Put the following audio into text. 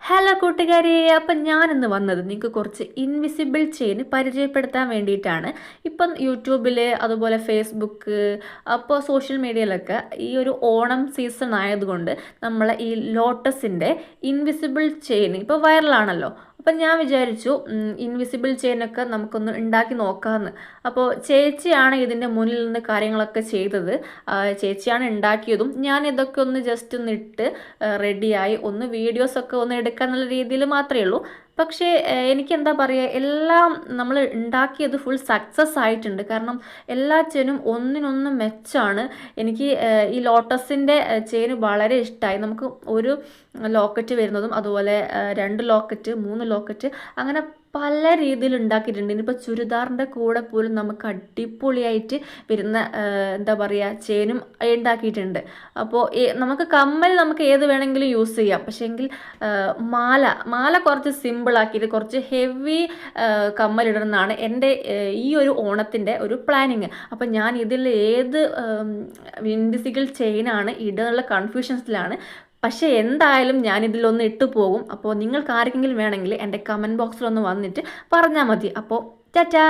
Hello കൂട്ടുകാരെ, അപ്പം ഞാനിന്ന് വന്നത് നിങ്ങൾക്ക് കുറച്ച് ഇൻവിസിബിൾ ചെയിൻ പരിചയപ്പെടുത്താൻ വേണ്ടിയിട്ടാണ്. ഇപ്പം യൂട്യൂബിൽ അതുപോലെ ഫേസ്ബുക്ക് അപ്പോൾ സോഷ്യൽ മീഡിയയിലൊക്കെ ഈ ഒരു ഓണം സീസൺ ആയതുകൊണ്ട് നമ്മളെ ഈ ലോട്ടസിൻ്റെ ഇൻവിസിബിൾ ചെയിൻ ഇപ്പോൾ വൈറലാണല്ലോ. അപ്പം ഞാൻ വിചാരിച്ചു ഇൻവിസിബിൾ ചെയിനൊക്കെ നമുക്കൊന്ന് ഉണ്ടാക്കി നോക്കാമെന്ന്. അപ്പോൾ ചേച്ചിയാണ് ഇതിൻ്റെ മുന്നിൽ നിന്ന് കാര്യങ്ങളൊക്കെ ചെയ്തത്. ചേച്ചിയാണ് ഉണ്ടാക്കിയതും ഞാൻ ഇതൊക്കെ ഒന്ന് ജസ്റ്റ് ഒന്ന് ഇട്ട് റെഡിയായി ഒന്ന് വീഡിയോസൊക്കെ ഒന്ന് എടുക്കുക എന്നുള്ള രീതിയിൽ മാത്രമേ ഉള്ളൂ. പക്ഷേ എനിക്കെന്താ പറയുക, എല്ലാം നമ്മൾ ഉണ്ടാക്കിയത് ഫുൾ സക്സസ് ആയിട്ടുണ്ട്. കാരണം എല്ലാ ചെയിനും ഒന്നിനൊന്ന് മെച്ചാണ്. എനിക്ക് ഈ ലോട്ടസിൻ്റെ ചെയിൻ വളരെ ഇഷ്ടമായി. നമുക്ക് ഒരു ലോക്കറ്റ് വരുന്നതും അതുപോലെ 2 ലോക്കറ്റ് 3 ലോക്കറ്റ് അങ്ങനെ പല രീതിയിൽ ഉണ്ടാക്കിയിട്ടുണ്ട്. ഇനിയിപ്പോൾ ചുരിദാറിൻ്റെ കൂടെ പോലും നമുക്ക് അടിപൊളിയായിട്ട് വരുന്ന എന്താ പറയുക ചെയിനും ഉണ്ടാക്കിയിട്ടുണ്ട്. അപ്പോൾ നമുക്ക് കമ്മൽ നമുക്ക് ഏത് വേണമെങ്കിലും യൂസ് ചെയ്യാം. പക്ഷേ എങ്കിൽ മാല കുറച്ച് സിമ്പിളാക്കിയിട്ട് കുറച്ച് ഹെവി കമ്മലിടണമെന്നാണ് എൻ്റെ ഈ ഒരു ഓണത്തിൻ്റെ ഒരു പ്ലാനിങ്. അപ്പം ഞാൻ ഇതിൽ ഏത് ഇൻവിസിബിൾ ചെയിനാണ് ഇടുന്നുള്ള കൺഫ്യൂഷൻസിലാണ്. പക്ഷേ എന്തായാലും ഞാനിതിലൊന്ന് ഇട്ടു പോകും. അപ്പോൾ നിങ്ങൾക്ക് ആർക്കെങ്കിലും വേണമെങ്കിൽ എൻ്റെ കമൻറ്റ് ബോക്സിലൊന്ന് വന്നിട്ട് പറഞ്ഞാൽ മതി. അപ്പോൾ ടാറ്റാ.